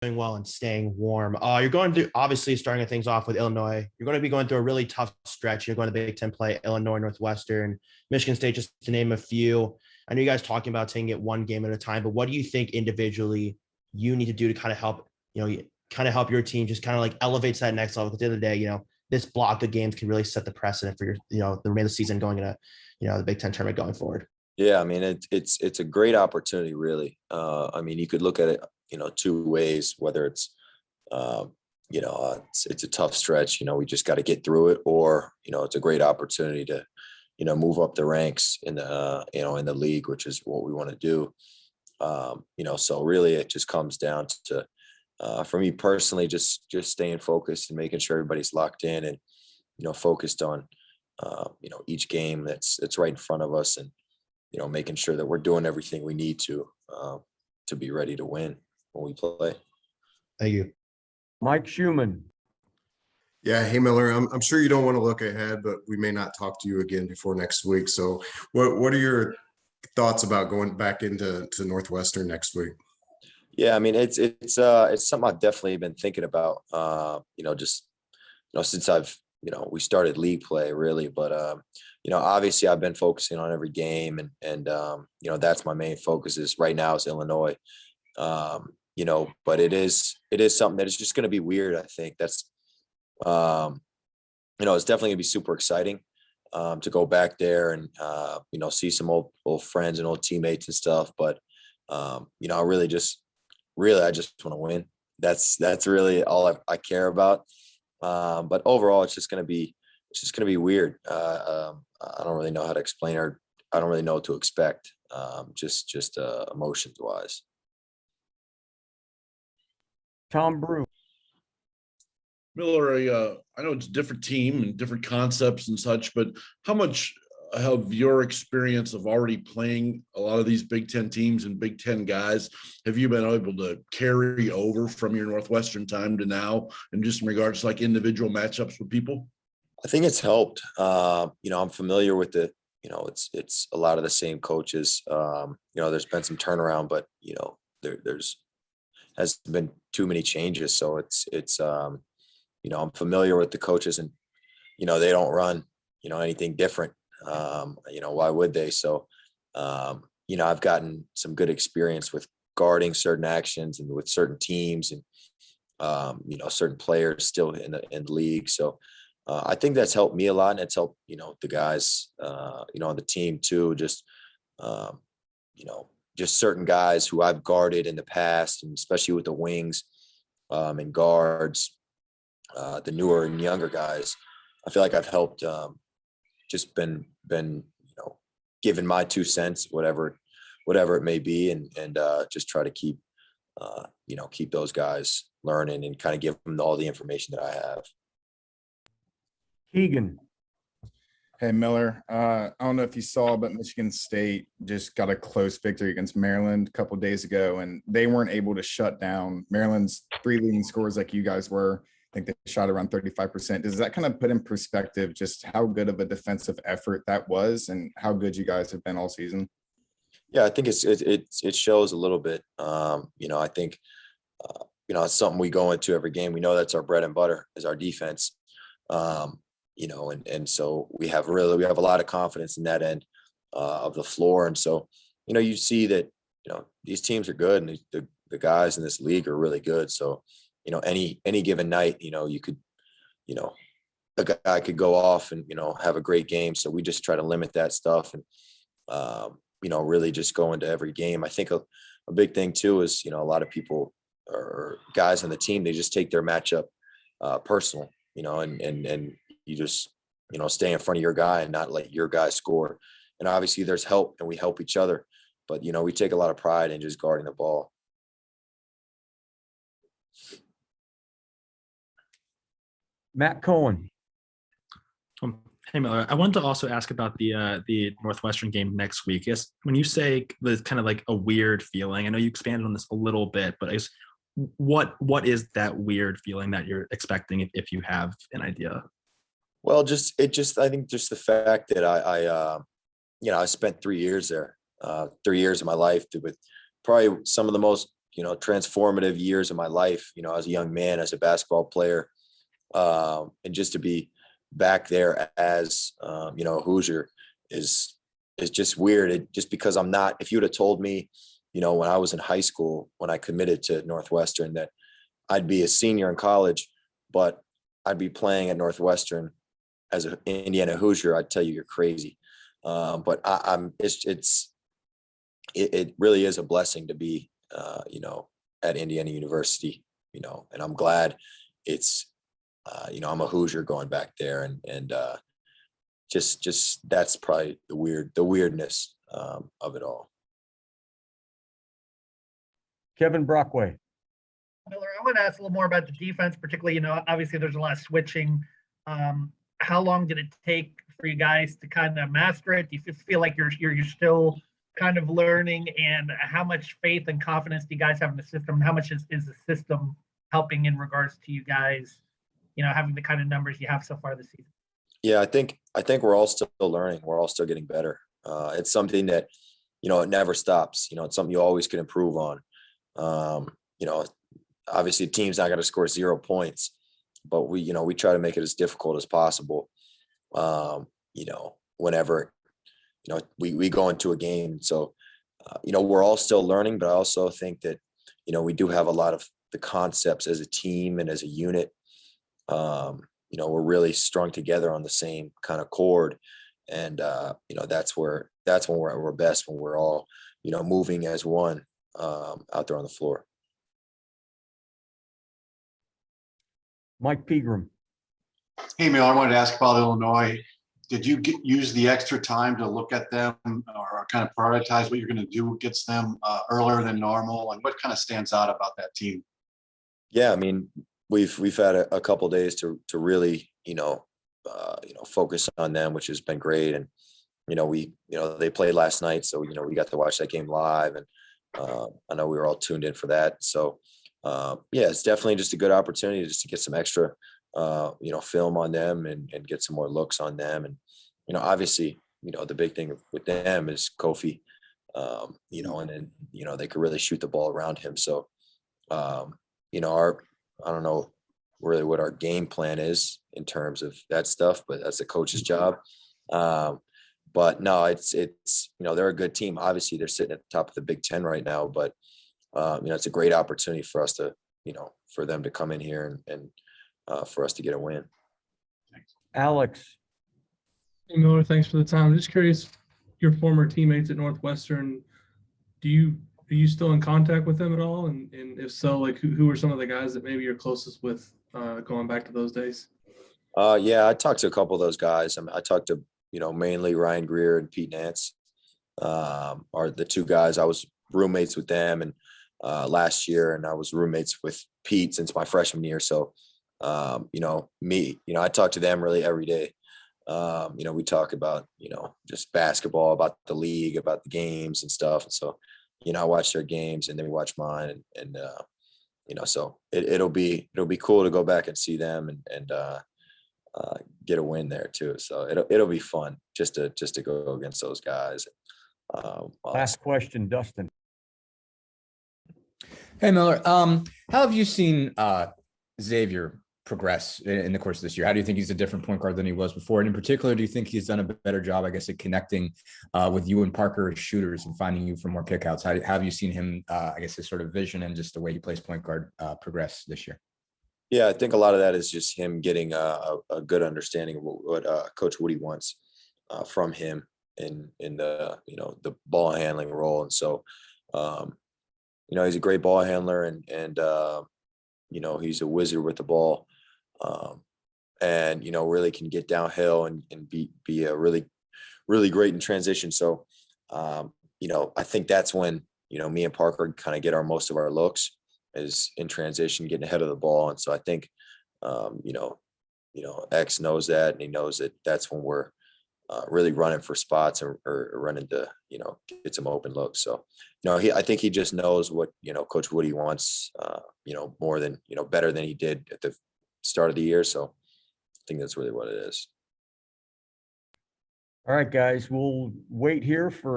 doing well and staying warm. You're going to obviously starting things off with Illinois. You're going to be going through a really tough stretch. You're going to Big Ten play Illinois, Northwestern, Michigan State, just to name a few. I know you guys talking about taking it one game at a time, but what do you think individually you need to do to kind of help, kind of help your team just kind of like elevates that next level? Because at the end of the day, this block of games can really set the precedent for your, the remainder of the season going into, the Big Ten tournament going forward. Yeah, I mean, it's a great opportunity, really. I mean, you could look at it, two ways, whether it's, it's a tough stretch, we just got to get through it, or, it's a great opportunity to, move up the ranks in the, in the league, which is what we want to do. So really it just comes down to, for me personally, just staying focused and making sure everybody's locked in and, focused on, each game that's right in front of us, and, making sure that we're doing everything we need to be ready to win when we play. Thank you. Mike Schumann. Yeah. Hey, Miller, I'm sure you don't want to look ahead, but we may not talk to you again before next week. So what are your thoughts about going back into Northwestern next week? Yeah, I mean, it's something I've definitely been thinking about, since we started league play, really. But, obviously I've been focusing on every game, and that's my main focus is right now is Illinois. But it is something that is just going to be weird. I think that's, it's definitely gonna be super exciting to go back there and, see some old friends and old teammates and stuff. But, I just want to win. That's really all I care about. But overall, it's just going to be weird. I don't really know how to explain, or I don't really know what to expect. Just emotions wise. Tom Broom. Miller, I know it's a different team and different concepts and such, but how much of your experience of already playing a lot of these Big Ten teams and Big Ten guys have you been able to carry over from your Northwestern time to now, and just in regards to like individual matchups with people? I think it's helped. I'm familiar with it. It's a lot of the same coaches. There's been some turnaround, but there's hasn't been too many changes. So it's I'm familiar with the coaches, and they don't run anything different. Why would they? So I've gotten some good experience with guarding certain actions and with certain teams, and certain players still in the league. So I think that's helped me a lot, and it's helped the guys on the team too. Just certain guys who I've guarded in the past, and especially with the wings and guards, the newer and younger guys. I feel like I've helped, just been given my 2 cents, whatever it may be, and just try to keep those guys learning and kind of give them all the information that I have. Keegan. Hey, Miller. I don't know if you saw, but Michigan State just got a close victory against Maryland a couple of days ago, and they weren't able to shut down Maryland's 3 leading scorers like you guys were. I think they shot around 35%. Does that kind of put in perspective just how good of a defensive effort that was, and how good you guys have been all season? Yeah, I think it shows a little bit. I think it's something we go into every game. We know that's our bread and butter is our defense. And so we have a lot of confidence in that end of the floor. And so, you see that, these teams are good, and the guys in this league are really good. So, any given night, you could, a guy could go off and, have a great game. So we just try to limit that stuff and, really just go into every game. I think a big thing too is, a lot of people or guys on the team, they just take their matchup personal, and you just, stay in front of your guy and not let your guy score. And obviously there's help, and we help each other, but, we take a lot of pride in just guarding the ball. Matt Cohen. Hey, Miller. I wanted to also ask about the Northwestern game next week. Yes, when you say there's kind of like a weird feeling, I know you expanded on this a little bit, but I guess what is that weird feeling that you're expecting, if you have an idea? Well, I think just the fact that I spent 3 years there, 3 years of my life with probably some of the most, transformative years of my life, as a young man, as a basketball player. And just to be back there as, a Hoosier is just weird. Just because I'm not, if you would have told me, when I was in high school, when I committed to Northwestern, that I'd be a senior in college, but I'd be playing at Northwestern as an Indiana Hoosier, I'd tell you you're crazy. But it really is a blessing to be, at Indiana University, and I'm glad it's, I'm a Hoosier going back there, and just that's probably the weirdness of it all. Kevin Brockway. Miller, I want to ask a little more about the defense, particularly, obviously there's a lot of switching. How long did it take for you guys to kind of master it? Do you feel like you're still kind of learning, and how much faith and confidence do you guys have in the system? How much is the system helping in regards to you guys, having the kind of numbers you have so far this season? Yeah, I think we're all still learning. We're all still getting better. It's something that, it never stops. It's something you always can improve on. Obviously the team's not going to score 0 points, but we try to make it as difficult as possible. Whenever, we go into a game. So, we're all still learning, but I also think that, we do have a lot of the concepts as a team and as a unit. We're really strung together on the same kind of chord. And, that's when we're best, when we're all, moving as one out there on the floor. Mike Pegram. Hey, Mel, I wanted to ask about Illinois. Did you use the extra time to look at them or kind of prioritize what you're going to do against them earlier than normal? And what kind of stands out about that team? Yeah, I mean, we've had a couple of days to really, focus on them, which has been great. And, they played last night, so, we got to watch that game live, and I know we were all tuned in for that. So, yeah, it's definitely just a good opportunity just to get some extra, film on them and get some more looks on them. And, obviously, the big thing with them is Kofi, and then, they could really shoot the ball around him. So, I don't know really what our game plan is in terms of that stuff, but that's the coach's job. But no, it's, they're a good team. Obviously they're sitting at the top of the Big Ten right now, but it's a great opportunity for us to, for them to come in here and for us to get a win. Alex. Hey Miller, thanks for the time. I'm just curious, your former teammates at Northwestern, are you still in contact with them at all? And if so, like who are some of the guys that maybe you're closest with going back to those days? Yeah, I talked to a couple of those guys. I talked to, mainly Ryan Greer and Pete Nance are the two guys. I was roommates with them and last year, and I was roommates with Pete since my freshman year. So, I talk to them really every day. We talk about, just basketball, about the league, about the games and stuff. And so, I watch their games and then we watch mine and so it'll be cool to go back and see them and get a win there too. So it'll be fun just to go against those guys. Last question, Dustin. Hey Miller, how have you seen Xavier progress in the course of this year? How do you think he's a different point guard than he was before? And in particular, do you think he's done a better job, I guess, at connecting with you and Parker as shooters and finding you for more kickouts? How have you seen him, I guess, his sort of vision and just the way he plays point guard progress this year? Yeah, I think a lot of that is just him getting a good understanding of what Coach Woody wants from him in the the ball handling role. And so he's a great ball handler and he's a wizard with the ball. And really can get downhill and be a really great in transition. So I think that's when me and Parker kind of get most of our looks is in transition, getting ahead of the ball. And so I think X knows that, and he knows that that's when we're really running for spots or running to get some open looks. So I think he just knows what Coach Woody wants more than better than he did at the start of the year. So I think that's really what it is. All right, guys, we'll wait here for